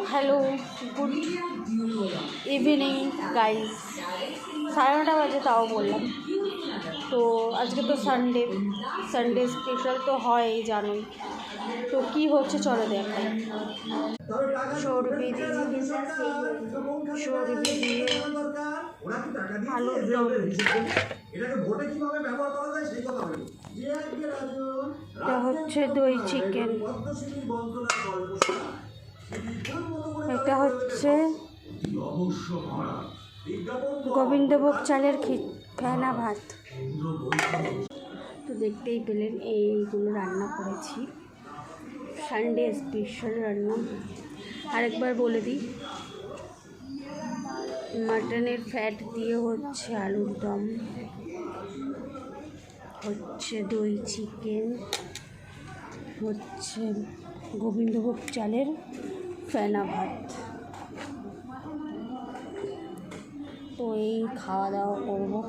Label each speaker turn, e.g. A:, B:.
A: Hello, good evening guys. 9:30 বাজে, তাও বললাম। তো আজকে তো সানডে স্পেশাল তো হয় জানোই। তো কি হচ্ছে চলো দেখাই। সরবি দিয়ে আলুর দম, এটা হচ্ছে দই চিকেন, এটা হচ্ছে গোবিন্দভোগ চালের ফেনা ভাত। তো দেখতেই পেলেন এইগুলো রান্না করেছি, সানডে স্পেশাল রান্না। আরেকবার বলে দিই, মাটনের ফ্যাট দিয়ে হচ্ছে আলুর দম, হচ্ছে দই চিকেন, হচ্ছে গোবিন্দভোগ চালের ফেনা ভাত। তো এই খাওয়া দাওয়া করবো।